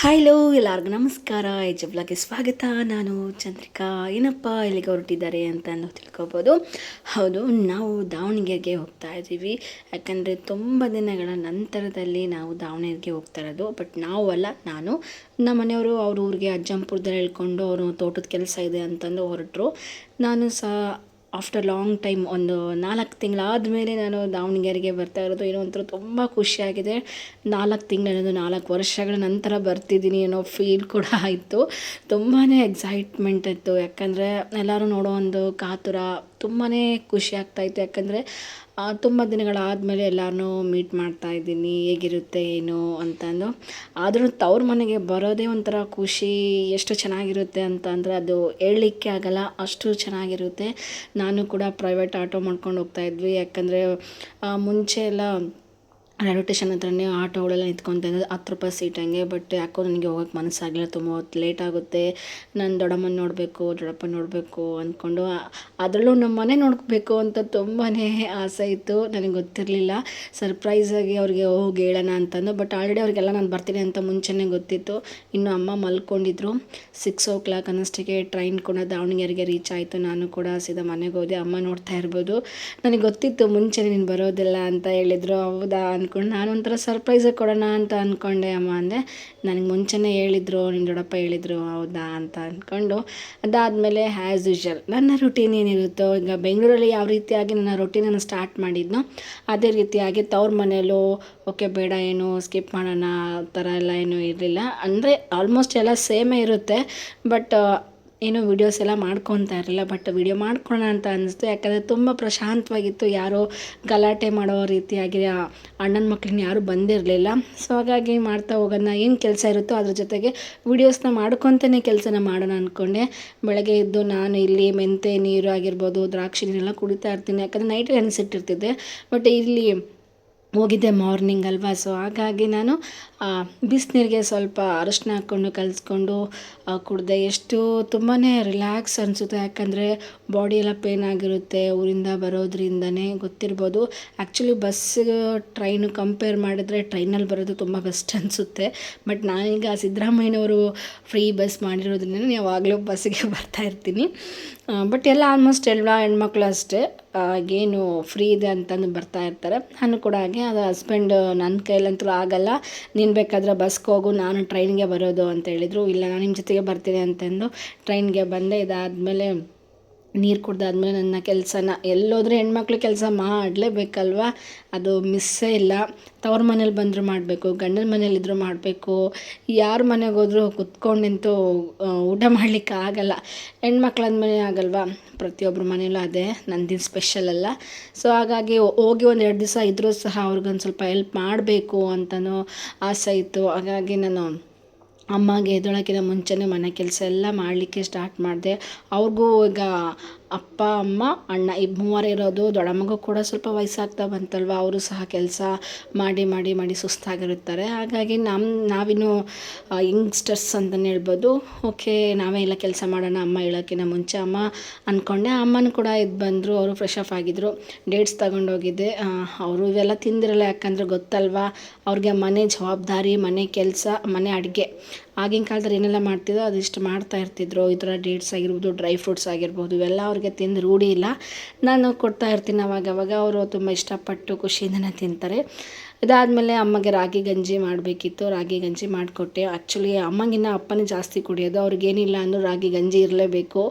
Hello ಎಲ್ಲರಿಗೂ ನಮಸ್ಕಾರ. ಜಬ್ಲಾಗೆ ಸ್ವಾಗತ. ನಾನು ಚಂದ್ರಿಕಾ. ಏನಪ್ಪ ಇಲ್ಲಿಗೆ ಹೊರಟಿದ್ದಾರೆ ಅಂತ ತಿಳ್ಕೊಬೋದು. ಹೌದು, ನಾವು ದಾವಣಗೆರೆಗೆ ಹೋಗ್ತಾ ಇದ್ದೀವಿ. ಯಾಕಂದರೆ ತುಂಬ ದಿನಗಳ ನಂತರದಲ್ಲಿ ನಾವು ದಾವಣಗೆರೆಗೆ ಹೋಗ್ತಾ ಇರೋದು. ಬಟ್ ನಾವು ಅಲ್ಲ, ನಾನು ನಮ್ಮ ಮನೆಯವರು ಅವ್ರ ಊರಿಗೆ ಅಜ್ಜಂಪುರದಲ್ಲಿ ಹೇಳ್ಕೊಂಡು ಅವರು ತೋಟದ ಕೆಲಸ ಇದೆ ಅಂತಂದು ಹೊರಟರು. ನಾನು ಸಹ ಆಫ್ಟರ್ ಲಾಂಗ್ ಟೈಮ್ ಒಂದು 4 ತಿಂಗಳಾದ ಮೇಲೆ ನಾನು ದಾವಣಗೆರೆಗೆ ಬರ್ತಾ ಇರೋದು. ಏನೋ ಒಂಥರ ತುಂಬ ಖುಷಿಯಾಗಿದೆ. 4 ತಿಂಗಳನ್ನೋದು 4 ವರ್ಷಗಳ ನಂತರ ಬರ್ತಿದ್ದೀನಿ ಅನ್ನೋ ಫೀಲ್ ಕೂಡ ಆಯಿತು. ತುಂಬಾ ಎಕ್ಸೈಟ್ಮೆಂಟ್ ಇತ್ತು. ಯಾಕಂದರೆ ಎಲ್ಲರೂ ನೋಡೋ ಒಂದು ಕಾತುರ, ತುಂಬಾ ಖುಷಿ ಆಗ್ತಾಯಿತ್ತು. ಯಾಕಂದರೆ ತುಂಬ ದಿನಗಳಾದಮೇಲೆ ಎಲ್ಲರನ್ನೂ ಮೀಟ್ ಮಾಡ್ತಾ ಇದ್ದೀನಿ, ಹೇಗಿರುತ್ತೆ ಏನು ಅಂತಂದು. ಆದರೂ ತವ್ರ ಮನೆಗೆ ಬರೋದೇ ಒಂಥರ ಖುಷಿ. ಎಷ್ಟು ಚೆನ್ನಾಗಿರುತ್ತೆ ಅಂತ ಅಂದರೆ ಅದು ಹೇಳಲಿಕ್ಕೆ ಆಗಲ್ಲ, ಅಷ್ಟು ಚೆನ್ನಾಗಿರುತ್ತೆ. ನಾನು ಕೂಡ ಪ್ರೈವೇಟ್ ಆಟೋ ಮಾಡ್ಕೊಂಡು ಹೋಗ್ತಾಯಿದ್ವಿ. ಯಾಕಂದರೆ ಮುಂಚೆ ಎಲ್ಲ ರೈಲ್ವೆ ಸ್ಟೇಷನ್ ಹತ್ರನೇ ಆಟೋಗಳೆಲ್ಲ ನಿಂತ್ಕೊತಾ ಇದ್ದದ್ದು, 10 ರೂಪಾಯಿ ಸೀಟ್ ಹಂಗೆ. ಬಟ್ ಯಾಕೋ ನನಗೆ ಹೋಗೋಕ್ಕೆ ಮನಸ್ಸಾಗಲಿಲ್ಲ, ತುಂಬ ಹೊತ್ತು ಲೇಟ್ ಆಗುತ್ತೆ, ನಾನು ದೊಡ್ಡಮ್ಮನ ನೋಡಬೇಕು ದೊಡ್ಡಪ್ಪ ನೋಡಬೇಕು ಅಂದ್ಕೊಂಡು. ಅದರಲ್ಲೂ ನಮ್ಮ ಮನೆ ನೋಡಬೇಕು ಅಂತ ತುಂಬಾ ಆಸೆ ಇತ್ತು. ನನಗೆ ಗೊತ್ತಿರಲಿಲ್ಲ, ಸರ್ಪ್ರೈಸಾಗಿ ಅವ್ರಿಗೆ ಹೋಗಿ ಹೇಳೋಣ ಅಂತಂದು. ಬಟ್ ಆಲ್ರೆಡಿ ಅವ್ರಿಗೆಲ್ಲ ನಾನು ಬರ್ತೀನಿ ಅಂತ ಮುಂಚೆನೇ ಗೊತ್ತಿತ್ತು. ಇನ್ನು ಅಮ್ಮ ಮಲ್ಕೊಂಡಿದ್ರು. 6 o'clock ಅನ್ನೋಷ್ಟಕ್ಕೆ ಟ್ರೈನ್ ಕೂಡ ದಾವಣಗೆರೆಗೆ ರೀಚ್ ಆಯಿತು. ನಾನು ಕೂಡ ಸೀದಾ ಮನೆಗೆ ಹೋದೆ. ಅಮ್ಮ ನೋಡ್ತಾ ಇರ್ಬೋದು. ನನಗೆ ಗೊತ್ತಿತ್ತು ಮುಂಚೆನೇ ನೀನು ಬರೋದಿಲ್ಲ ಅಂತ ಹೇಳಿದರು. ಹೌದಾ ಅಂದ್ಕೊಂಡು ನಾನು ಒಂಥರ ಸರ್ಪ್ರೈಸಾಗಿ ಕೊಡೋಣ ಅಂತ ಅಂದ್ಕೊಂಡೆ. ಅಮ್ಮ ಅಂದೆ, ನನಗೆ ಮುಂಚೆನೇ ಹೇಳಿದರು, ನಿಮ್ಮ ದೊಡ್ಡಪ್ಪ ಹೇಳಿದರು. ಹೌದಾ ಅಂತ ಅಂದ್ಕೊಂಡು ಅದಾದಮೇಲೆ ಆ್ಯಸ್ ಯೂಶ್ವಲ್ ನನ್ನ ರುಟೀನ್ ಏನಿರುತ್ತೋ, ಈಗ ಬೆಂಗಳೂರಲ್ಲಿ ಯಾವ ರೀತಿಯಾಗಿ ನನ್ನ ರೊಟೀನನ್ನು ಸ್ಟಾರ್ಟ್ ಮಾಡಿದ್ನೋ ಅದೇ ರೀತಿಯಾಗಿ ತವ್ರ ಮನೆಯಲ್ಲೂ ಓಕೆ ಬೇಡ, ಏನು ಸ್ಕಿಪ್ ಮಾಡೋಣ ಆ ಥರ ಎಲ್ಲ ಏನೂ ಇರಲಿಲ್ಲ. ಅಂದರೆ ಆಲ್ಮೋಸ್ಟ್ ಎಲ್ಲ ಸೇಮೇ ಇರುತ್ತೆ. ಬಟ್ ಏನೋ ವೀಡಿಯೋಸ್ ಎಲ್ಲ ಮಾಡ್ಕೊತಾ ಇರಲಿಲ್ಲ. ಬಟ್ ವೀಡಿಯೋ ಮಾಡ್ಕೊಳ್ಳೋಣ ಅಂತ ಅನ್ನಿಸ್ತು. ಯಾಕಂದರೆ ತುಂಬ ಪ್ರಶಾಂತವಾಗಿತ್ತು. ಯಾರೋ ಗಲಾಟೆ ಮಾಡೋ ರೀತಿಯಾಗಿ ಅಣ್ಣನ ಮಕ್ಕಳನ್ನ ಯಾರೂ ಬಂದಿರಲಿಲ್ಲ. ಸೊ ಹಾಗಾಗಿ ಮಾಡ್ತಾ ಹೋಗೋಣ, ಏನು ಕೆಲಸ ಇರುತ್ತೋ ಅದ್ರ ಜೊತೆಗೆ ವೀಡಿಯೋಸ್ನ ಮಾಡ್ಕೊತಾನೆ ಕೆಲಸನ ಮಾಡೋಣ ಅಂದ್ಕೊಂಡೆ. ಬೆಳಗ್ಗೆ ಎದ್ದು ನಾನು ಇಲ್ಲಿ ಮೆಂತೆ ನೀರು ಆಗಿರ್ಬೋದು, ದ್ರಾಕ್ಷಿ ನೀರೆಲ್ಲ ಕುಡಿತಾ ಇರ್ತೀನಿ. ಯಾಕಂದರೆ ನೈಟ್ ನೆನೆಸಿಟ್ಟಿರ್ತಿದ್ದೆ. ಬಟ್ ಇಲ್ಲಿ ಹೋಗಿದ್ದೆ ಮಾರ್ನಿಂಗ್ ಅಲ್ವಾ. ಸೊ ಹಾಗಾಗಿ ನಾನು ಬಿಸಿನೀರಿಗೆ ಸ್ವಲ್ಪ ಅರಶಿನ ಹಾಕ್ಕೊಂಡು ಕಲಿಸ್ಕೊಂಡು ಕುಡಿದೆ. ಎಷ್ಟು ತುಂಬಾ ರಿಲ್ಯಾಕ್ಸ್ ಅನಿಸುತ್ತೆ. ಯಾಕಂದರೆ ಬಾಡಿ ಎಲ್ಲ ಪೇನ್ ಆಗಿರುತ್ತೆ ಊರಿಂದ ಬರೋದ್ರಿಂದನೇ, ಗೊತ್ತಿರ್ಬೋದು. ಆ್ಯಕ್ಚುಲಿ ಟ್ರೈನು ಕಂಪೇರ್ ಮಾಡಿದ್ರೆ ಟ್ರೈನಲ್ಲಿ ಬರೋದು ತುಂಬ ಬೆಸ್ಟ್ ಅನಿಸುತ್ತೆ. ಬಟ್ ನಾನೀಗ ಸಿದ್ದರಾಮಯ್ಯನವರು ಫ್ರೀ ಬಸ್ ಮಾಡಿರೋದ್ರಿಂದ ಯಾವಾಗಲೂ ಬಸ್ಸಿಗೆ ಬರ್ತಾಯಿರ್ತೀನಿ. ಬಟ್ ಎಲ್ಲ ಆಲ್ಮೋಸ್ಟ್ ಎಲ್ಲ ಹೆಣ್ಮಕ್ಳು ಅಷ್ಟೇ, ಏನು ಫ್ರೀ ಇದೆ ಅಂತಂದು ಬರ್ತಾ ಇರ್ತಾರೆ. ನಾನು ಕೂಡ ಹಾಗೆ. ಅದು ಹಸ್ಬೆಂಡ್ ನನ್ನ ಕೈಲಂತೂ ಆಗಲ್ಲ, ನೀನು ಬೇಕಾದರೆ ಬಸ್ಗೆ ಹೋಗು, ನಾನು ಟ್ರೈನ್ಗೆ ಬರೋದು ಅಂತ ಹೇಳಿದರು. ಇಲ್ಲ, ನಾನು ನಿಮ್ಮ ಜೊತೆಗೆ ಬರ್ತೀನಿ ಅಂತಂದು ಟ್ರೈನ್ಗೆ ಬಂದೆ. ಇದಾದಮೇಲೆ ನೀರು ಕುಡ್ದಾದ್ಮೇಲೆ ನನ್ನ ಕೆಲಸನ, ಎಲ್ಲೋದ್ರೆ ಹೆಣ್ಮಕ್ಳು ಕೆಲಸ ಮಾಡಲೇಬೇಕಲ್ವ, ಅದು ಮಿಸ್ಸೇ ಇಲ್ಲ. ತವ್ರ ಮನೇಲಿ ಬಂದರೂ ಮಾಡಬೇಕು, ಗಂಡನ ಮನೇಲಿದ್ದರೂ ಮಾಡಬೇಕು, ಯಾರ ಮನೆಗೆ ಹೋದ್ರೂ ಕುತ್ಕೊಂಡಂತೂ ಊಟ ಮಾಡಲಿಕ್ಕೆ ಆಗಲ್ಲ. ಹೆಣ್ಮಕ್ಳಂದ್ಮೇಲೆ ಆಗಲ್ವ, ಪ್ರತಿಯೊಬ್ಬರ ಮನೇಲೂ ಅದೇ, ನಂದಿನ ಸ್ಪೆಷಲ್ ಅಲ್ಲ. ಸೊ ಹಾಗಾಗಿ ಹೋಗಿ 1-2 ದಿವಸ ಇದ್ದರೂ ಸಹ ಅವ್ರಿಗೊಂದು ಸ್ವಲ್ಪ ಹೆಲ್ಪ್ ಮಾಡಬೇಕು ಅಂತಲೂ ಆಸೆ ಇತ್ತು. ಹಾಗಾಗಿ ನಾನು ಅಮ್ಮಗೆ ಎದ್ದೊಳಕ್ಕಿಂತ ಮುಂಚೆನೇ ಮನೆ ಕೆಲಸ ಎಲ್ಲ ಮಾಡಲಿಕ್ಕೆ ಸ್ಟಾರ್ಟ್ ಮಾಡಿದೆ. ಅವ್ರಿಗೂ ಈಗ ಅಪ್ಪ ಅಮ್ಮ ಅಣ್ಣ ಈ 3 ಇರೋದು. ದೊಡ್ಡಮ್ಮಗೂ ಕೂಡ ಸ್ವಲ್ಪ ವಯಸ್ಸಾಗ್ತಾ ಬಂತಲ್ವ, ಅವರು ಸಹ ಕೆಲಸ ಮಾಡಿ ಮಾಡಿ ಮಾಡಿ ಸುಸ್ತಾಗಿರುತ್ತಾರೆ. ಹಾಗಾಗಿ ನಾವಿನ್ನು ಯಂಗ್ಸ್ಟರ್ಸ್ ಅಂತಲೇ ಹೇಳ್ಬೋದು. ಓಕೆ, ನಾವೇ ಎಲ್ಲ ಕೆಲಸ ಮಾಡೋಣ ಅಮ್ಮ ಹೇಳೋಕ್ಕಿಂತ ಮುಂಚೆ ಅಮ್ಮ ಅಂದ್ಕೊಂಡೆ. ಅಮ್ಮನೂ ಕೂಡ ಎದ್ದು ಬಂದರು. ಅವರು ಫ್ರೆಶ್ ಅಪ್ ಆಗಿದ್ದರು. ಡೇಟ್ಸ್ ತಗೊಂಡೋಗಿದ್ದೆ. ಅವರು ಇವೆಲ್ಲ ತಿಂದಿರಲ್ಲ, ಯಾಕಂದರೆ ಗೊತ್ತಲ್ವ ಅವ್ರಿಗೆ ಮನೆ ಜವಾಬ್ದಾರಿ, ಮನೆ ಕೆಲಸ, ಮನೆ ಅಡುಗೆ. ಆಗಿನ ಕಾಲದಲ್ಲಿ ಏನೆಲ್ಲ ಮಾಡ್ತಿದ್ದೋ ಅದಿಷ್ಟು ಮಾಡ್ತಾ ಇರ್ತಿದ್ರು. ಈ ಥರ ಡೇಟ್ಸ್ ಆಗಿರ್ಬೋದು, ಡ್ರೈ ಫ್ರೂಟ್ಸ್ ಆಗಿರ್ಬೋದು, ಇವೆಲ್ಲ ಅವ್ರಿಗೆ ತಿಂದು ರೂಢಿ ಇಲ್ಲ. ನಾನು ಕೊಡ್ತಾ ಇರ್ತೀನಿ ಅವಾಗವಾಗ. ಅವರು ತುಂಬ ಇಷ್ಟಪಟ್ಟು ಖುಷಿಯಿಂದನೇ ತಿಂತಾರೆ. ಇದಾದಮೇಲೆ ಅಮ್ಮಗೆ ರಾಗಿ ಗಂಜಿ ಮಾಡಬೇಕಿತ್ತು. ರಾಗಿ ಗಂಜಿ ಮಾಡಿಕೊಟ್ಟೆ. ಆ್ಯಕ್ಚುಲಿ ಅಮ್ಮಗಿನ್ನ ಅಪ್ಪನೇ ಜಾಸ್ತಿ ಕುಡಿಯೋದು. ಅವ್ರಿಗೇನಿಲ್ಲ ಅಂದರೂ ರಾಗಿ ಗಂಜಿ ಇರಲೇಬೇಕು.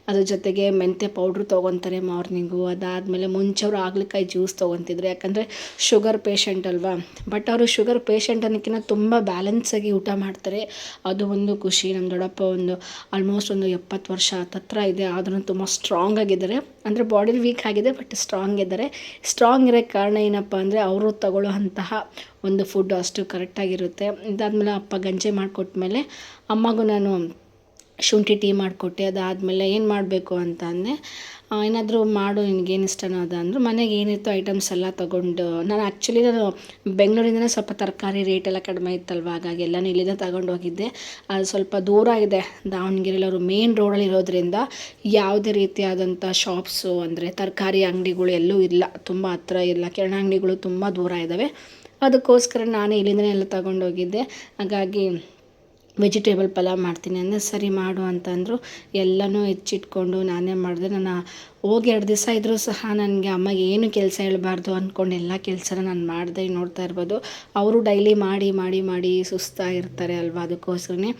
ಅದ್ರ ಜೊತೆಗೆ ಮೆಂತ್ಯ ಪೌಡ್ರು ತೊಗೊತಾರೆ ಮಾರ್ನಿಂಗು. ಅದಾದಮೇಲೆ ಮುಂಚೆ ಅವರು ಹಾಗಲಕಾಯಿ ಜ್ಯೂಸ್ ತೊಗೊತಿದ್ರು, ಯಾಕಂದರೆ ಶುಗರ್ ಪೇಷಂಟ್ ಅಲ್ವಾ. ಬಟ್ ಅವರು ಶುಗರ್ ಪೇಷಂಟ್ ಅನ್ನೋಕ್ಕಿಂತ ತುಂಬ ಬ್ಯಾಲೆನ್ಸಾಗಿ ಊಟ ಮಾಡ್ತಾರೆ. ಅದು ಒಂದು ಖುಷಿ. ನಮ್ಮ ದೊಡ್ಡಪ್ಪ ಆಲ್ಮೋಸ್ಟ್ 70 ವರ್ಷ ಹತ್ರ ಇದೆ, ಆದ್ರೂ ತುಂಬ ಸ್ಟ್ರಾಂಗ್ ಆಗಿದ್ದಾರೆ. ಅಂದರೆ ಬಾಡಿ ವೀಕ್ ಆಗಿದೆ, ಬಟ್ ಸ್ಟ್ರಾಂಗ್ ಇದ್ದಾರೆ. ಸ್ಟ್ರಾಂಗ್ ಇರೋಕ್ಕೆ ಕಾರಣ ಏನಪ್ಪ ಅಂದರೆ ಅವರು ತಗೊಳ್ಳೋ ಅಂತಹ ಒಂದು ಫುಡ್ಡು ಅಷ್ಟು ಕರೆಕ್ಟಾಗಿರುತ್ತೆ. ಇದಾದಮೇಲೆ ಅಪ್ಪ ಗಂಜಿ ಮಾಡಿಕೊಟ್ಮೇಲೆ ಅಮ್ಮಗೂ ನಾನು ಶುಂಠಿ ಟೀ ಮಾಡಿಕೊಟ್ಟೆ. ಅದಾದಮೇಲೆ ಏನು ಮಾಡಬೇಕು ಅಂತ ಅಂದೆ. ಏನಾದರೂ ಮಾಡು, ನಿನಗೇನು ಇಷ್ಟನೋ ಅದು ಅಂದರು. ಮನೆಗೆ ಏನಿತ್ತು ಐಟಮ್ಸ್ ಎಲ್ಲ ತೊಗೊಂಡು ನಾನು ಬೆಂಗಳೂರಿಂದನೇ ಸ್ವಲ್ಪ ತರಕಾರಿ ರೇಟೆಲ್ಲ ಕಡಿಮೆ ಇತ್ತಲ್ವ, ಹಾಗಾಗಿ ಎಲ್ಲನೂ ಇಲ್ಲಿಂದ ತಗೊಂಡೋಗಿದ್ದೆ. ಅದು ಸ್ವಲ್ಪ ದೂರ ಇದೆ ದಾವಣಗೆರೆಯಲ್ಲಿ. ಅವರು ಮೇನ್ ರೋಡಲ್ಲಿ ಇರೋದ್ರಿಂದ ಯಾವುದೇ ರೀತಿಯಾದಂಥ ಶಾಪ್ಸು ಅಂದರೆ ತರಕಾರಿ ಅಂಗಡಿಗಳು ಎಲ್ಲೂ ಇಲ್ಲ, ತುಂಬ ಹತ್ರ ಇಲ್ಲ. ಕಿರಾಣಿ ಅಂಗಡಿಗಳು ತುಂಬ ದೂರ ಇದ್ದಾವೆ. ಅದಕ್ಕೋಸ್ಕರ ನಾನೇ ಇಲ್ಲಿಂದನೇ ಎಲ್ಲ ತಗೊಂಡೋಗಿದ್ದೆ. ಹಾಗಾಗಿ ವೆಜಿಟೇಬಲ್ ಪಲಾವ್ ಮಾಡ್ತೀನಿ ಅಂದರೆ ಸರಿ ಮಾಡು ಅಂತಂದರು. ಎಲ್ಲನೂ ಹೆಚ್ಚಿಟ್ಕೊಂಡು ನಾನೇ ಮಾಡಿದೆ. ನಾನು ಹೋಗಿ 2 ದಿವಸ ಇದ್ದರೂ ಸಹ ನನಗೆ ಅಮ್ಮಗೆ ಏನು ಕೆಲಸ ಹೇಳಬಾರ್ದು ಅಂದ್ಕೊಂಡು ಎಲ್ಲ ಕೆಲಸನ ನಾನು ಮಾಡಿದೆ. ನೋಡ್ತಾ ಇರ್ಬೋದು, ಅವರು ಡೈಲಿ ಮಾಡಿ ಮಾಡಿ ಮಾಡಿ ಸುಸ್ತಾಗಿರ್ತಾರೆ ಅಲ್ವಾ. ಅದಕ್ಕೋಸ್ಕರನೇ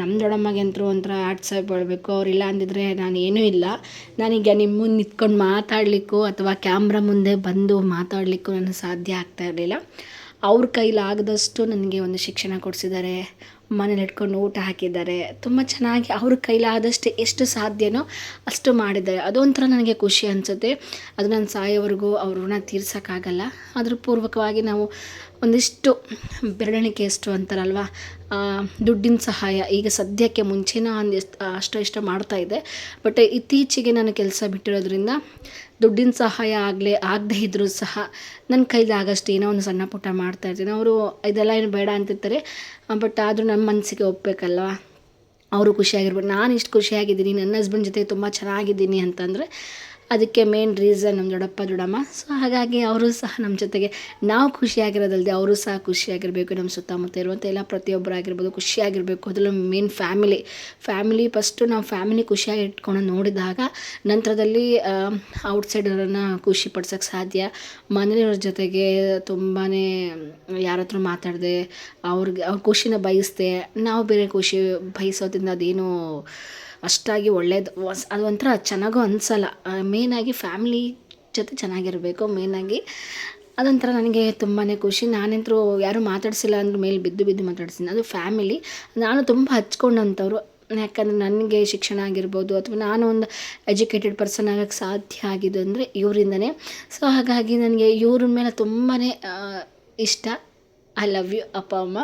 ನಮ್ಮ ದೊಡ್ಡಮ್ಮಗೆಂತರೂ ಒಂಥರ ಆಟ್ಸಾಗಿ ಬೀಳಬೇಕು. ಅವರಿಲ್ಲ ಅಂದಿದ್ರೆ ನಾನು ಏನೂ ಇಲ್ಲ. ನಾನೀಗ ನಿಮ್ಮ ಮುಂದೆ ನಿಂತ್ಕೊಂಡು ಮಾತಾಡಲಿಕ್ಕೂ ಅಥವಾ ಕ್ಯಾಮ್ರಾ ಮುಂದೆ ಬಂದು ಮಾತಾಡಲಿಕ್ಕೂ ನನಗೆ ಸಾಧ್ಯ ಆಗ್ತಾ ಇರಲಿಲ್ಲ. ಅವ್ರ ಕೈಲಾಗದಷ್ಟು ನನಗೆ ಒಂದು ಶಿಕ್ಷಣ ಕೊಡಿಸಿದ್ದಾರೆ, ಮನೇಲಿ ಇಟ್ಕೊಂಡು ಊಟ ಹಾಕಿದ್ದಾರೆ. ತುಂಬ ಚೆನ್ನಾಗಿ ಅವ್ರ ಕೈಲಾದಷ್ಟು ಎಷ್ಟು ಸಾಧ್ಯನೋ ಅಷ್ಟು ಮಾಡಿದ್ದಾರೆ. ಅದೊಂಥರ ನನಗೆ ಖುಷಿ ಅನಿಸುತ್ತೆ. ಅದು ನಾನು ಸಾಯೋವರೆಗೂ ಅವ್ರ ಋಣ ತೀರ್ಸೋಕ್ಕಾಗಲ್ಲ. ಅದ್ರ ಪೂರ್ವಕವಾಗಿ ನಾವು ಒಂದಿಷ್ಟು ಬೆರಳೆಣಿಕೆಯಷ್ಟು ಅಂತಾರಲ್ವ, ದುಡ್ಡಿನ ಸಹಾಯ ಈಗ ಸದ್ಯಕ್ಕೆ ಮುಂಚೆನ ಅಷ್ಟು ಇಷ್ಟ ಮಾಡ್ತಾಯಿದ್ದೆ. ಬಟ್ ಇತ್ತೀಚೆಗೆ ನಾನು ಕೆಲಸ ಬಿಟ್ಟಿರೋದ್ರಿಂದ ದುಡ್ಡಿನ ಸಹಾಯ ಆಗದೇ ಇದ್ದರೂ ಸಹ ನನ್ನ ಕೈಲಾಗಷ್ಟು ಏನೋ ಒಂದು ಸಣ್ಣ ಪುಟ್ಟ ಮಾಡ್ತಾಯಿರ್ತೀನಿ. ಅವರು ಇದೆಲ್ಲ ಏನು ಬೇಡ ಅಂತಿರ್ತಾರೆ, ಬಟ್ ಆದರೂ ನಮ್ಮ ಮನಸ್ಸಿಗೆ ಒಪ್ಪಬೇಕಲ್ವ. ಅವರು ಖುಷಿಯಾಗಿರ್ಬೇಕು. ನಾನು ಇಷ್ಟು ಖುಷಿಯಾಗಿದ್ದೀನಿ, ನನ್ನ ಹಸ್ಬೆಂಡ್ ಜೊತೆ ತುಂಬ ಚೆನ್ನಾಗಿದ್ದೀನಿ ಅಂತಂದರೆ ಅದಕ್ಕೆ ಮೇನ್ ರೀಸನ್ ನಮ್ಮ ದೊಡ್ಡಪ್ಪ ದೊಡ್ಡಮ್ಮ. ಸೊ ಹಾಗಾಗಿ ಅವರು ಸಹ ನಮ್ಮ ಜೊತೆಗೆ ನಾವು ಖುಷಿಯಾಗಿರೋದಲ್ಲದೆ ಅವರು ಸಹ ಖುಷಿಯಾಗಿರಬೇಕು. ನಮ್ಮ ಸುತ್ತಮುತ್ತ ಇರುವಂಥ ಎಲ್ಲ ಪ್ರತಿಯೊಬ್ಬರಾಗಿರ್ಬೋದು ಖುಷಿಯಾಗಿರಬೇಕು. ಅದರಲ್ಲೂ ಮೇನ್ ಫ್ಯಾಮಿಲಿ ಫಸ್ಟು ನಾವು ಫ್ಯಾಮಿಲಿ ಖುಷಿಯಾಗಿ ಇಟ್ಕೊಂಡು ನೋಡಿದಾಗ ನಂತರದಲ್ಲಿ ಔಟ್ಸೈಡರನ್ನು ಖುಷಿ ಪಡ್ಸೋಕ್ಕೆ ಸಾಧ್ಯ. ಮನೆಯವ್ರ ಜೊತೆಗೆ ತುಂಬಾ ಯಾರ ಹತ್ರ ಮಾತಾಡದೆ ಅವ್ರ ಖುಷಿನ ಬಯಸ್ದೆ ನಾವು ಬೇರೆ ಖುಷಿ ಬಯಸೋದ್ರಿಂದ ಅದೇನು ಅಷ್ಟಾಗಿ ಒಳ್ಳೇದು ಅದು ಒಂಥರ ಚೆನ್ನಾಗೂ ಅನಿಸಲ್ಲ. ಮೇಯ್ನಾಗಿ ಫ್ಯಾಮಿಲಿ ಜೊತೆ ಚೆನ್ನಾಗಿರಬೇಕು. ಮೇಯ್ನಾಗಿ ಅದೊಂಥರ ನನಗೆ ತುಂಬಾ ಖುಷಿ. ನಾನಂತರೂ ಯಾರೂ ಮಾತಾಡಿಸಿಲ್ಲ ಅಂದ್ರ ಮೇಲೆ ಬಿದ್ದು ಮಾತಾಡ್ತೀನಿ. ಅದು ಫ್ಯಾಮಿಲಿ ನಾನು ತುಂಬ ಹಚ್ಕೊಂಡಂಥವ್ರು. ಯಾಕಂದರೆ ನನಗೆ ಶಿಕ್ಷಣ ಆಗಿರ್ಬೋದು ಅಥವಾ ನಾನು ಒಂದು ಎಜುಕೇಟೆಡ್ ಪರ್ಸನ್ ಆಗೋಕ್ಕೆ ಸಾಧ್ಯ ಆಗಿದೆ ಅಂದರೆ ಇವರಿಂದನೇ. ಸೊ ಹಾಗಾಗಿ ನನಗೆ ಇವ್ರ ಮೇಲೆ ತುಂಬಾ ಇಷ್ಟ. ಐ ಲವ್ ಯು ಅಪ್ಪ ಅಮ್ಮ.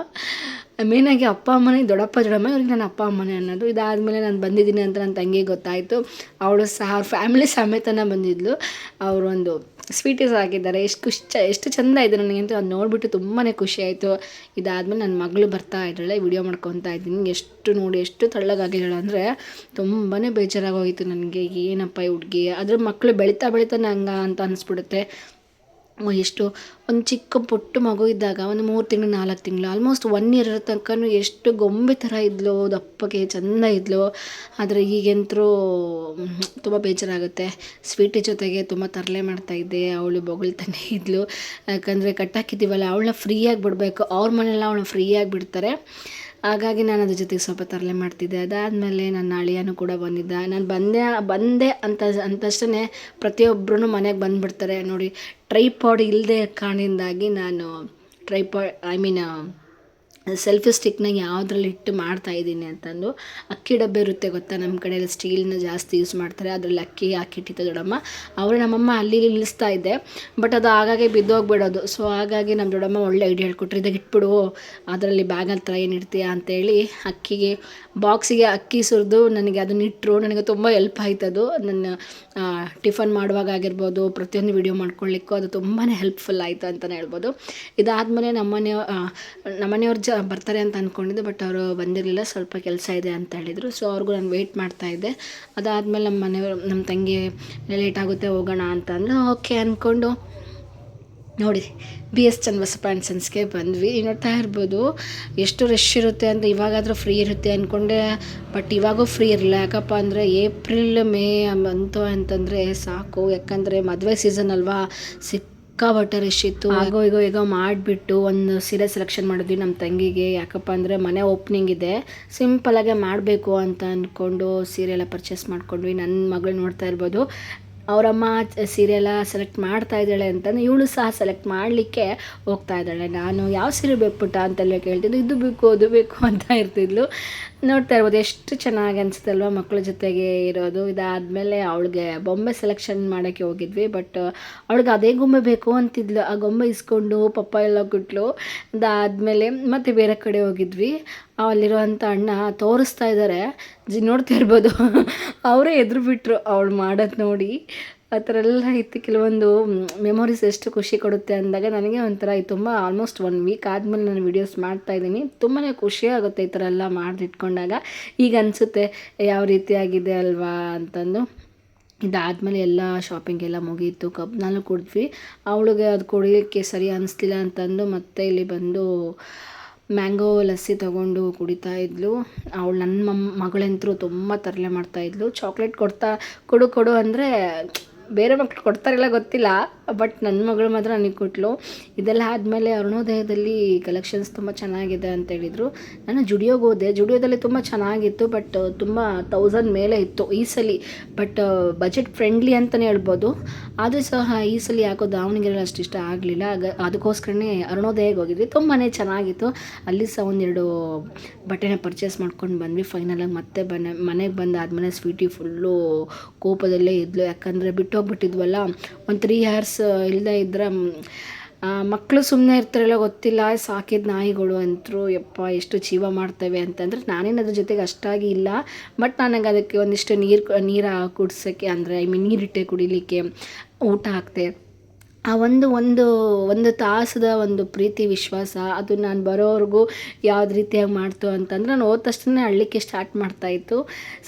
ಮೇಯ್ನಾಗಿ ಅಪ್ಪ ಅಮ್ಮನೇ, ದೊಡ್ಡಮ್ಮ ಇವ್ರಿಗೆ ನನ್ನ ಅಪ್ಪ ಅಮ್ಮನೇ ಅನ್ನೋದು. ಇದಾದಮೇಲೆ ನಾನು ಬಂದಿದ್ದೀನಿ ಅಂತ ನನ್ನ ತಂಗಿಗೆ ಗೊತ್ತಾಯಿತು. ಅವಳು ಸಹ ಅವ್ರ ಫ್ಯಾಮಿಲಿ ಸಮೇತನ ಬಂದಿದ್ಲು. ಅವರು ಒಂದು ಸ್ವೀಟೀಸ್ ಹಾಕಿದ್ದಾರೆ. ಎಷ್ಟು ಚೆಂದ ಇದೆ ನನಗಂತೂ ಅದು ನೋಡಿಬಿಟ್ಟು ತುಂಬಾ ಖುಷಿ ಆಯಿತು. ಇದಾದಮೇಲೆ ನನ್ನ ಮಗಳು ಬರ್ತಾ ಇದ್ದಾಳೆ, ವಿಡಿಯೋ ಮಾಡ್ಕೊತಾ ಇದ್ದೀನಿ. ಎಷ್ಟು ತೆಳ್ಳಗಾಗಿದ್ದಾಳೆ ಅಂದರೆ ತುಂಬಾ ಬೇಜಾರಾಗೋಗಿತ್ತು ನನಗೆ. ಏನಪ್ಪ ಈ ಹುಡುಗಿ, ಅದ್ರ ಮಕ್ಕಳು ಬೆಳೀತಾ ನಂಗೆ ಅಂತ ಅನಿಸ್ಬಿಡುತ್ತೆ. ಎಷ್ಟು ಒಂದು ಚಿಕ್ಕ ಪುಟ್ಟ ಮಗು ಇದ್ದಾಗ ಒಂದು 3 ತಿಂಗಳು 4 ತಿಂಗಳು ಆಲ್ಮೋಸ್ಟ್ 1 ಇಯರ್ ಇರೋ ತನಕನೂ ಎಷ್ಟು ಗೊಂಬೆ ಥರ ಇದ್ಲು, ದಪ್ಪಗೆ ಚೆಂದ ಇದ್ಲು. ಆದರೆ ಈಗಂತರೂ ತುಂಬ ಬೇಜಾರಾಗುತ್ತೆ. ಸ್ವೀಟಿ ಜೊತೆಗೆ ತುಂಬ ತರಲೆ ಮಾಡ್ತಾಯಿದ್ದೆ. ಅವಳು ಬೊಗಳ್ತಾನೆ ಇದ್ಲು. ಯಾಕಂದರೆ ಕಟ್ಟಾಕಿದ್ದೀವಲ್ಲ, ಅವಳನ್ನ ಫ್ರೀಯಾಗಿ ಬಿಡಬೇಕು. ಅವ್ರ ಮನೆಯಲ್ಲ ಅವಳನ್ನ ಫ್ರೀಯಾಗಿ ಬಿಡ್ತಾರೆ. ಹಾಗಾಗಿ ನಾನು ಅದ್ರ ಜೊತೆಗೆ ಸ್ವಲ್ಪ ತರಲೆ ಮಾಡ್ತಿದ್ದೆ. ಅದಾದಮೇಲೆ ನನ್ನ ಅಳಿಯನೂ ಕೂಡ ಬಂದಿದ್ದ. ನಾನು ಬಂದೆ ಅಂತಷ್ಟೇ ಪ್ರತಿಯೊಬ್ಬರೂ ಮನೆಗೆ ಬಂದುಬಿಡ್ತಾರೆ ನೋಡಿ. ಟ್ರೈಪಾಡ್ ಇಲ್ಲದೆ ಕಾರಣದಿಂದಾಗಿ ನಾನು ಸೆಲ್ಫಿ ಸ್ಟಿಕ್ನ ಯಾವುದ್ರಲ್ಲಿ ಇಟ್ಟು ಮಾಡ್ತಾಯಿದ್ದೀನಿ ಅಂತಂದು. ಅಕ್ಕಿ ಡಬ್ಬೆ ಇರುತ್ತೆ ಗೊತ್ತಾ, ನಮ್ಮ ಕಡೆಯಲ್ಲಿ ಸ್ಟೀಲ್ನ ಜಾಸ್ತಿ ಯೂಸ್ ಮಾಡ್ತಾರೆ. ಅದರಲ್ಲಿ ಅಕ್ಕಿ ಹಾಕಿಟ್ಟಿತ್ತು ದೊಡ್ಡಮ್ಮ. ಅವರು ನಮ್ಮಮ್ಮ ಅಲ್ಲಿ ನಿಲ್ಲಿಸ್ತಾ ಇದ್ದೆ, ಬಟ್ ಅದು ಆಗಾಗೆ ಬಿದ್ದೋಗ್ಬಿಡೋದು. ಸೊ ಹಾಗಾಗಿ ನಮ್ಮ ದೊಡ್ಡಮ್ಮ ಒಳ್ಳೆ ಐಡಿಯಾ ಹೇಳ್ಕೊಟ್ರು, ಇದಾಗ ಇಟ್ಬಿಡು, ಅದರಲ್ಲಿ ಬ್ಯಾಗ್ ಹತ್ರ ಏನು ಇಡ್ತೀಯ ಅಂತೇಳಿ ಬಾಕ್ಸಿಗೆ ಅಕ್ಕಿ ಸುರಿದು ನನಗೆ ಅದನ್ನ ಇಟ್ಟರು. ನನಗೆ ತುಂಬ ಹೆಲ್ಪ್ ಆಯ್ತದು. ನನ್ನ ಟಿಫನ್ ಮಾಡುವಾಗ ಆಗಿರ್ಬೋದು, ಪ್ರತಿಯೊಂದು ವೀಡಿಯೋ ಮಾಡ್ಕೊಳ್ಳಿಕ್ಕೂ ಅದು ತುಂಬಾ ಹೆಲ್ಪ್ಫುಲ್ ಆಯಿತು ಅಂತಲೇ ಹೇಳ್ಬೋದು. ಇದಾದಮೇಲೆ ನಮ್ಮನೆಯವ್ರು ಬರ್ತಾರೆ ಅಂತ ಅಂದ್ಕೊಂಡಿದ್ದೆ, ಬಟ್ ಅವರು ಬಂದಿರಲಿಲ್ಲ, ಸ್ವಲ್ಪ ಕೆಲಸ ಇದೆ ಅಂತ ಹೇಳಿದರು. ಸೊ ಅವ್ರಿಗೂ ನಾನು ವೆಯ್ಟ್ ಮಾಡ್ತಾಯಿದ್ದೆ. ಅದಾದಮೇಲೆ ನಮ್ಮ ತಂಗಿ ಲೇಟ್ ಆಗುತ್ತೆ ಹೋಗೋಣ ಅಂತ ಅಂದರು. ಓಕೆ ಅಂದ್ಕೊಂಡು ನೋಡಿ BS ಚನ್ನಬಸಪ್ಪ ಆ್ಯಂಡ್ ಸನ್ಸ್ಗೆ ಬಂದ್ವಿ. ನೋಡ್ತಾ ಇರ್ಬೋದು ಎಷ್ಟು ರಶ್ ಇರುತ್ತೆ ಅಂತ. ಇವಾಗಾದರೂ ಫ್ರೀ ಇರುತ್ತೆ ಅಂದ್ಕೊಂಡೆ, ಬಟ್ ಇವಾಗೂ ಫ್ರೀ ಇರಲಿಲ್ಲ. ಯಾಕಪ್ಪ ಅಂದರೆ ಏಪ್ರಿಲ್ ಮೇ ಬಂತು ಅಂತಂದರೆ ಸಾಕು. ಯಾಕಂದರೆ ಮದುವೆ ಸೀಸನ್ ಅಲ್ವಾ, ಸಿಕ್ಕಾಪಟ್ಟೆ ರಶ್ ಇತ್ತು. ಈಗ ಮಾಡಿಬಿಟ್ಟು ಒಂದು ಸೀರೆ ಸೆಲೆಕ್ಷನ್ ಮಾಡಿದ್ವಿ ನಮ್ಮ ತಂಗಿಗೆ. ಯಾಕಪ್ಪ ಅಂದರೆ ಮನೆ ಓಪ್ನಿಂಗ್ ಇದೆ, ಸಿಂಪಲಾಗೆ ಮಾಡಬೇಕು ಅಂತ ಅಂದ್ಕೊಂಡು ಸೀರೆ ಎಲ್ಲ ಪರ್ಚೇಸ್ ಮಾಡ್ಕೊಂಡ್ವಿ. ನನ್ನ ಮಗಳು ನೋಡ್ತಾ ಇರ್ಬೋದು, ಅವರಮ್ಮ ಸೀರೆ ಎಲ್ಲ ಸೆಲೆಕ್ಟ್ ಮಾಡ್ತಾ ಇದ್ದಾಳೆ ಅಂತಂದು ಇವಳು ಸಹ ಸೆಲೆಕ್ಟ್ ಮಾಡಲಿಕ್ಕೆ ಹೋಗ್ತಾ ಇದ್ದಾಳೆ. ನಾನು ಯಾವ ಸೀರೆ ಬೇಕುಪುಟ್ಟ ಅಂತೆಲ್ಲ ಕೇಳ್ತಿದ್ದು, ಇದು ಬೇಕು ಅದು ಬೇಕು ಅಂತ ಇರ್ತಿದ್ಲು. ನೋಡ್ತಾ ಇರ್ಬೋದು ಎಷ್ಟು ಚೆನ್ನಾಗಿ ಅನಿಸುತ್ತಲ್ವ ಮಕ್ಕಳ ಜೊತೆಗೆ ಇರೋದು. ಇದಾದಮೇಲೆ ಅವಳಿಗೆ ಬೊಂಬೆ ಸೆಲೆಕ್ಷನ್ ಮಾಡೋಕ್ಕೆ ಹೋಗಿದ್ವಿ. ಬಟ್ ಅವಳಿಗೆ ಅದೇ ಗೊಂಬೆ ಬೇಕು ಅಂತಿದ್ಲು. ಆ ಗೊಂಬೆ ಇಸ್ಕೊಂಡು ಪಪ್ಪ ಎಲ್ಲ ಕೊಟ್ಲು. ಅದಾದಮೇಲೆ ಮತ್ತೆ ಬೇರೆ ಕಡೆ ಹೋಗಿದ್ವಿ. ಅಲ್ಲಿರುವಂಥ ಅಣ್ಣ ತೋರಿಸ್ತಾ ಇದ್ದಾರೆ, ನೋಡ್ತಾ ಇರ್ಬೋದು ಅವರೇ ಎದುರು ಬಿಟ್ಟರು ಅವಳು ಮಾಡೋದು ನೋಡಿ. ಆ ಥರ ಎಲ್ಲ ಇತ್ತು. ಕೆಲವೊಂದು ಮೆಮೊರೀಸ್ ಎಷ್ಟು ಖುಷಿ ಕೊಡುತ್ತೆ ಅಂದಾಗ ನನಗೆ ಒಂಥರ ತುಂಬ ಆಲ್ಮೋಸ್ಟ್ 1 ವೀಕ್ ಆದಮೇಲೆ ನಾನು ವೀಡಿಯೋಸ್ ಮಾಡ್ತಾಯಿದ್ದೀನಿ. ತುಂಬಾ ಖುಷಿ ಆಗುತ್ತೆ ಈ ಥರ ಎಲ್ಲ ಮಾಡಿಟ್ಕೊಂಡಾಗ. ಈಗ ಅನಿಸುತ್ತೆ ಯಾವ ರೀತಿಯಾಗಿದೆ ಅಲ್ವಾ ಅಂತಂದು. ಇದಾದಮೇಲೆ ಎಲ್ಲ ಶಾಪಿಂಗ್ ಎಲ್ಲ ಮುಗೀತು. ಕಬ್ನಾಲು ಕುಡಿದ್ವಿ. ಅವಳಿಗೆ ಅದು ಕುಡಿಯೋಕ್ಕೆ ಸರಿ ಅನ್ನಿಸ್ಲಿಲ್ಲ ಅಂತಂದು ಮತ್ತೆ ಇಲ್ಲಿ ಬಂದು ಮ್ಯಾಂಗೋ ಲಸ್ಸಿ ತೊಗೊಂಡು ಕುಡಿತಾ ಇದ್ಲು. ಅವಳು ನನ್ನ ಮಗಳಂತರೂ ತುಂಬ ತರಲೆ ಮಾಡ್ತಾಯಿದ್ಲು. ಚಾಕ್ಲೇಟ್ ಕೊಡು ಕೊಡು ಅಂದರೆ ಬೇರೆ ಮಕ್ಳು ಕೊಡ್ತಾರಿಲ್ಲ ಗೊತ್ತಿಲ್ಲ, ಬಟ್ ನನ್ನ ಮಗಳು ಮಾತ್ರ ನನಗೆ ಕೊಟ್ಟಳು. ಇದೆಲ್ಲ ಆದಮೇಲೆ ಅರುಣೋದಯದಲ್ಲಿ ಕಲೆಕ್ಷನ್ಸ್ ತುಂಬ ಚೆನ್ನಾಗಿದೆ ಅಂತ ಹೇಳಿದರು. ನಾನು ಜುಡಿಯೋಗೆ ಹೋದೆ. ಜುಡಿಯೋದಲ್ಲಿ ತುಂಬ ಚೆನ್ನಾಗಿತ್ತು, ಬಟ್ ತುಂಬ 1000 ಮೇಲೆ ಇತ್ತು ಈ ಸಲ. ಬಟ್ ಬಜೆಟ್ ಫ್ರೆಂಡ್ಲಿ ಅಂತಲೇ ಹೇಳ್ಬೋದು. ಆದರೂ ಸಹ ಈ ಸಲ ಯಾಕೋ ದಾವಣಗೆರೆಯಲ್ಲಿ ಅಷ್ಟು ಇಷ್ಟ ಆಗಲಿಲ್ಲ. ಅದಕ್ಕೋಸ್ಕರನೇ ಅರುಣೋದಯಕ್ಕೆ ಹೋಗಿದ್ವಿ. ತುಂಬಾ ಚೆನ್ನಾಗಿತ್ತು. ಅಲ್ಲಿ ಸಹ ಒಂದೆರಡು ಬಟ್ಟೆನ ಪರ್ಚೇಸ್ ಮಾಡ್ಕೊಂಡು ಬಂದ್ವಿ. ಫೈನಲಾಗಿ ಮತ್ತೆ ಮನೆಗೆ ಬಂದಾದಮೇಲೆ ಸ್ವೀಟಿ ಫುಲ್ಲು ಕೋಪದಲ್ಲೇ ಇದ್ಲು. ಯಾಕಂದರೆ ಬಿಟ್ಟೋಗ್ಬಿಟ್ಟಿದ್ವಲ್ಲ, ಒಂದು 3 hours ಇಲ್ಲದೆ ಇದ್ದರೆ ಮಕ್ಕಳು ಸುಮ್ಮನೆ ಇರ್ತಾರಲ್ಲ ಗೊತ್ತಿಲ್ಲ. ಸಾಕಿದ ನಾಯಿಗಳು ಅಂತರೂ ಯಪ್ಪ ಎಷ್ಟು ಜೀವ ಮಾಡ್ತವೆ ಅಂತಂದರೆ, ನಾನೇನು ಅದ್ರ ಜೊತೆಗೆ ಅಷ್ಟಾಗಿ ಇಲ್ಲ. ಬಟ್ ನನಗೆ ಅದಕ್ಕೆ ಒಂದಿಷ್ಟು ನೀರು ಕುಡ್ಸೋಕ್ಕೆ, ಅಂದರೆ ನೀರಿಟ್ಟೆ ಕುಡಿಲಿಕ್ಕೆ, ಊಟ ಹಾಕ್ತೆ. ಆ ಒಂದು ತಾಸದ ಒಂದು ಪ್ರೀತಿ ವಿಶ್ವಾಸ ಅದು ನಾನು ಬರೋವರೆಗೂ ಯಾವ್ದು ರೀತಿಯಾಗಿ ಮಾಡ್ತು ಅಂತಂದ್ರೆ, ನಾನು ಹೋದ ತಕ್ಷಣ ಅಳಲಿಕ್ಕೆ ಸ್ಟಾರ್ಟ್ ಮಾಡ್ತಾಯಿತ್ತು.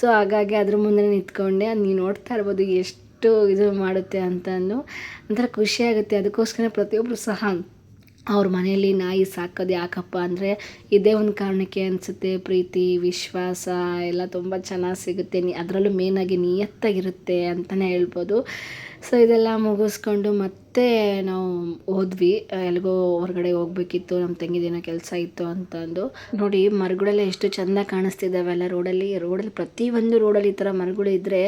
ಸೊ ಹಾಗಾಗಿ ಅದ್ರ ಮುಂದೆ ನಿಂತ್ಕೊಂಡೆ. ನೀವು ನೋಡ್ತಾ ಇರ್ಬೋದು ಎಷ್ಟು ಇದು ಮಾಡುತ್ತೆ ಅಂತಂದು ಒಂಥರ ಖುಷಿಯಾಗುತ್ತೆ. ಅದಕ್ಕೋಸ್ಕರ ಪ್ರತಿಯೊಬ್ಬರು ಸಹ ಅವ್ರ ಮನೆಯಲ್ಲಿ ನಾಯಿ ಸಾಕೋದು ಯಾಕಪ್ಪ ಅಂದರೆ ಇದೇ ಒಂದು ಕಾರಣಕ್ಕೆ ಅನಿಸುತ್ತೆ. ಪ್ರೀತಿ ವಿಶ್ವಾಸ ಎಲ್ಲ ತುಂಬ ಚೆನ್ನಾಗಿ ಸಿಗುತ್ತೆ. ಅದರಲ್ಲೂ ಮೇನಾಗಿ ನಿಯತ್ತಾಗಿರುತ್ತೆ ಅಂತಲೇ ಹೇಳ್ಬೋದು. ಸೊ ಇದೆಲ್ಲ ಮುಗಿಸ್ಕೊಂಡು ಮತ್ತೆ ನಾವು ಹೋದ್ವಿ. ಎಲ್ಲಿಗೋ ಹೊರಗಡೆ ಹೋಗ್ಬೇಕಿತ್ತು, ನಮ್ಮ ತಂಗಿದೇನೋ ಕೆಲಸ ಇತ್ತು ಅಂತಂದು. ನೋಡಿ ಮರಗಳೆಲ್ಲ ಎಷ್ಟು ಚೆಂದ ಕಾಣಿಸ್ತಿದ್ದಾವೆಲ್ಲ ರೋಡಲ್ಲಿ ಪ್ರತಿಯೊಂದು ರೋಡಲ್ಲಿ ಈ ಥರ ಮರಗಳು ಇದ್ದರೆ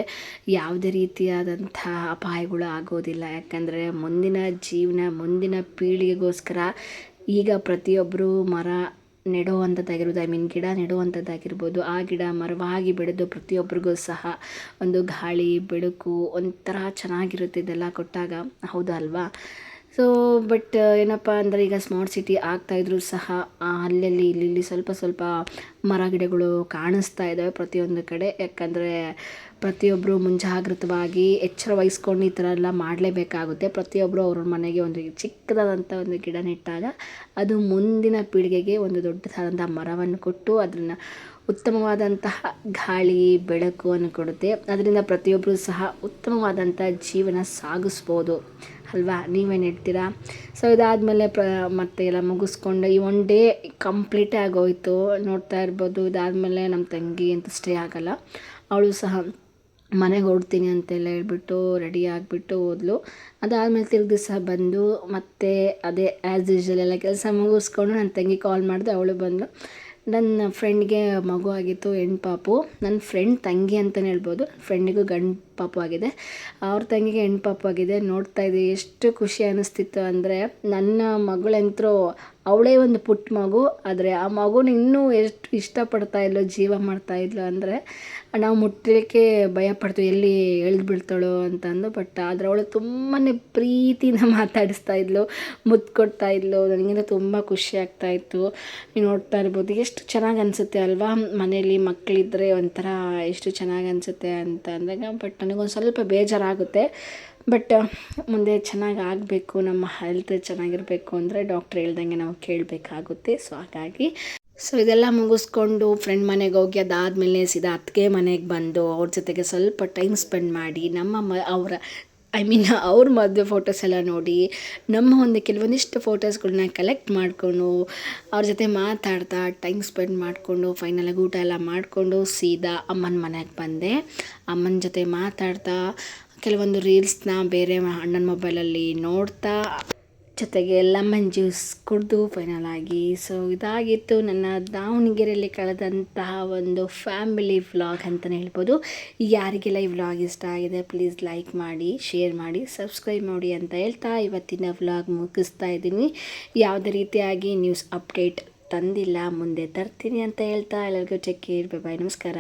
ಯಾವುದೇ ರೀತಿಯಾದಂಥ ಅಪಾಯಗಳು ಆಗೋದಿಲ್ಲ. ಯಾಕಂದರೆ ಮುಂದಿನ ಜೀವನ, ಮುಂದಿನ ಪೀಳಿಗೆಗೋಸ್ಕರ ಈಗ ಪ್ರತಿಯೊಬ್ಬರು ಮರ ನೆಡುವಂಥದ್ದಾಗಿರ್ಬೋದು, ಗಿಡ ನೆಡುವಂಥದ್ದಾಗಿರ್ಬೋದು, ಆ ಗಿಡ ಮರವಾಗಿ ಬೆಳೆದು ಪ್ರತಿಯೊಬ್ಬರಿಗೂ ಸಹ ಒಂದು ಗಾಳಿ ಬೆಳಕು ಒಂಥರ ಚೆನ್ನಾಗಿರುತ್ತೆ ಇದೆಲ್ಲ ಕೊಟ್ಟಾಗ, ಹೌದಾ ಅಲ್ವಾ? ಸೊ ಬಟ್ ಏನಪ್ಪ ಅಂದರೆ ಈಗ ಸ್ಮಾರ್ಟ್ ಸಿಟಿ ಆಗ್ತಾಯಿದ್ರು ಸಹ ಅಲ್ಲಲ್ಲಿ ಇಲ್ಲಿ ಸ್ವಲ್ಪ ಮರ ಗಿಡಗಳು ಕಾಣಿಸ್ತಾ ಇದ್ದಾವೆ ಪ್ರತಿಯೊಂದು ಕಡೆ. ಯಾಕಂದರೆ ಪ್ರತಿಯೊಬ್ಬರು ಮುಂಜಾಗ್ರತವಾಗಿ ಎಚ್ಚರ ವಹಿಸ್ಕೊಂಡು ಈ ಥರ ಎಲ್ಲ ಮಾಡಲೇಬೇಕಾಗುತ್ತೆ. ಪ್ರತಿಯೊಬ್ಬರು ಅವ್ರ ಮನೆಗೆ ಒಂದು ಚಿಕ್ಕದಾದಂಥ ಒಂದು ಗಿಡ ನೆಟ್ಟಾಗ ಅದು ಮುಂದಿನ ಪೀಳಿಗೆಗೆ ಒಂದು ದೊಡ್ಡದಾದಂಥ ಮರವನ್ನು ಕೊಟ್ಟು ಅದನ್ನು ಉತ್ತಮವಾದಂತಹ ಗಾಳಿ ಬೆಳಕನ್ನು ಕೊಡುತ್ತೆ. ಅದರಿಂದ ಪ್ರತಿಯೊಬ್ಬರು ಸಹ ಉತ್ತಮವಾದಂಥ ಜೀವನ ಸಾಗಿಸ್ಬೋದು ಅಲ್ವಾ? ನೀವೇನು ಹೇಳ್ತೀರಾ? ಸೊ ಇದಾದಮೇಲೆ ಮತ್ತೆ ಎಲ್ಲ ಮುಗಿಸ್ಕೊಂಡು ಈ ಒನ್ ಡೇ ಕಂಪ್ಲೀಟೇ ಆಗೋಯಿತು. ನೋಡ್ತಾ ಇರ್ಬೋದು. ಇದಾದಮೇಲೆ ನಮ್ಮ ತಂಗಿ ಅಂತ ಸ್ಟೇ ಆಗೋಲ್ಲ, ಅವಳು ಸಹ ಮನೆಗೆ ಹೊರಡ್ತೀನಿ ಅಂತೆಲ್ಲ ಹೇಳ್ಬಿಟ್ಟು ರೆಡಿ ಆಗಿಬಿಟ್ಟು ಹೋದ್ಲು. ಅದಾದಮೇಲೆ ತಿರ್ಗಿ ದಿವಸ ಬಂದು ಮತ್ತೆ ಅದೇ ಆ್ಯಸ್ ಯೂಶ್ವಲ್ ಎಲ್ಲ ಕೆಲಸ ಮುಗಿಸ್ಕೊಂಡು ನನ್ನ ತಂಗಿ ಕಾಲ್ ಮಾಡಿದೆ, ಅವಳು ಬಂದು. ನನ್ನ ಫ್ರೆಂಡ್ಗೆ ಮಗು ಆಗಿತ್ತು, ಹೆಣ್ಣು ಪಾಪು. ನನ್ನ ಫ್ರೆಂಡ್ ತಂಗಿ ಅಂತಲೇ ಹೇಳ್ಬೋದು. ಫ್ರೆಂಡಿಗೂ ಗಂಡು ಪಾಪು ಆಗಿದೆ, ಅವ್ರ ತಂಗಿಗೆ ಹೆಣ್ಣು ಪಾಪು ಆಗಿದೆ. ನೋಡ್ತಾ ಇದ್ದೆ ಎಷ್ಟು ಖುಷಿ ಅನ್ನಿಸ್ತಿತ್ತು ಅಂದರೆ, ನನ್ನ ಮಗಳಂತರೂ ಅವಳೇ ಒಂದು ಪುಟ್ಟ ಮಗು, ಆದರೆ ಆ ಮಗುನ ಇನ್ನೂ ಎಷ್ಟು ಇಷ್ಟಪಡ್ತಾಯಿದ್ಲು, ಜೀವ ಮಾಡ್ತಾಯಿದ್ಲು ಅಂದರೆ ನಾವು ಮುಟ್ಟಲಿಕ್ಕೆ ಭಯಪಡ್ತೀವಿ, ಎಲ್ಲಿ ಎಳ್ದು ಬೀಳ್ತಾಳೋ ಅಂತಂದು. ಬಟ್ ಆದರೆ ಅವಳು ತುಂಬಾ ಪ್ರೀತಿಯಿಂದ ಮಾತಾಡಿಸ್ತಾ ಇದ್ಲು, ಮುದ್ದು ಕೊಡ್ತಾ ಇದ್ಲು. ನನಗಿಂತ ತುಂಬ ಖುಷಿ ಆಗ್ತಾಯಿತ್ತು. ನೀವು ನೋಡ್ತಾ ಇರ್ಬೋದು ಎಷ್ಟು ಚೆನ್ನಾಗಿ ಅನಿಸುತ್ತೆ ಅಲ್ವಾ? ಮನೇಲಿ ಮಕ್ಕಳಿದ್ರೆ ಒಂಥರ ಎಷ್ಟು ಚೆನ್ನಾಗಿ ಅನಿಸುತ್ತೆ ಅಂತ ಅಂದಾಗ. ಬಟ್ ನನಗೊಂದು ಸ್ವಲ್ಪ ಬೇಜಾರಾಗುತ್ತೆ. ಬಟ್ ಮುಂದೆ ಚೆನ್ನಾಗಿ ಆಗಬೇಕು, ನಮ್ಮ ಹೆಲ್ತ್ ಚೆನ್ನಾಗಿರಬೇಕು ಅಂದರೆ ಡಾಕ್ಟ್ರ್ ಹೇಳ್ದಂಗೆ ನಾವು ಕೇಳಬೇಕಾಗುತ್ತೆ. ಸೊ ಹಾಗಾಗಿ ಇದೆಲ್ಲ ಮುಗಿಸ್ಕೊಂಡು ಫ್ರೆಂಡ್ ಮನೆಗೆ ಹೋಗಿ ಅದಾದಮೇಲೆ ಸೀದಾ ಅತ್ತಿಗೆ ಮನೆಗೆ ಬಂದು ಅವ್ರ ಜೊತೆಗೆ ಸ್ವಲ್ಪ ಟೈಮ್ ಸ್ಪೆಂಡ್ ಮಾಡಿ ಅವ್ರ ಮದುವೆ ಫೋಟೋಸ್ ಎಲ್ಲ ನೋಡಿ, ನಮ್ಮ ಒಂದು ಕೆಲವೊಂದಿಷ್ಟು ಫೋಟೋಸ್ಗಳನ್ನ ಕಲೆಕ್ಟ್ ಮಾಡಿಕೊಂಡು ಅವ್ರ ಜೊತೆ ಮಾತಾಡ್ತಾ ಟೈಮ್ ಸ್ಪೆಂಡ್ ಮಾಡಿಕೊಂಡು ಫೈನಲಾಗಿ ಊಟ ಎಲ್ಲ ಮಾಡಿಕೊಂಡು ಸೀದಾ ಅಮ್ಮನ ಮನೆಗೆ ಬಂದೆ. ಅಮ್ಮನ ಜೊತೆ ಮಾತಾಡ್ತಾ ಕೆಲವೊಂದು ರೀಲ್ಸ್ನ ಬೇರೆ ಅಣ್ಣನ ಮೊಬೈಲಲ್ಲಿ ನೋಡ್ತಾ, ಜೊತೆಗೆ ಲೆಮನ್ ಜ್ಯೂಸ್ ಕುಡಿದು ಫೈನಲ್ ಆಗಿ. ಸೊ ಇದಾಗಿತ್ತು ನನ್ನ ದಾವಣಗೆರೆಯಲ್ಲಿ ಕಳೆದಂತಹ ಒಂದು ಫ್ಯಾಮಿಲಿ ವ್ಲಾಗ್ ಅಂತಲೇ ಹೇಳ್ಬೋದು. ಯಾರಿಗೆಲ್ಲ ಈ ವ್ಲಾಗ್ ಇಷ್ಟ ಆಗಿದೆ ಪ್ಲೀಸ್ ಲೈಕ್ ಮಾಡಿ, ಶೇರ್ ಮಾಡಿ, ಸಬ್ಸ್ಕ್ರೈಬ್ ಮಾಡಿ ಅಂತ ಹೇಳ್ತಾ ಇವತ್ತಿನ ವ್ಲಾಗ್ ಮುಗಿಸ್ತಾ ಇದ್ದೀನಿ. ಯಾವುದೇ ರೀತಿಯಾಗಿ ನ್ಯೂಸ್ ಅಪ್ಡೇಟ್ ತಂದಿಲ್ಲ, ಮುಂದೆ ತರ್ತೀನಿ ಅಂತ ಹೇಳ್ತಾ ಎಲ್ಲರಿಗೂ ಟೇಕ್ ಕೇರ್, ಬೈ ಬಾಯ್, ನಮಸ್ಕಾರ.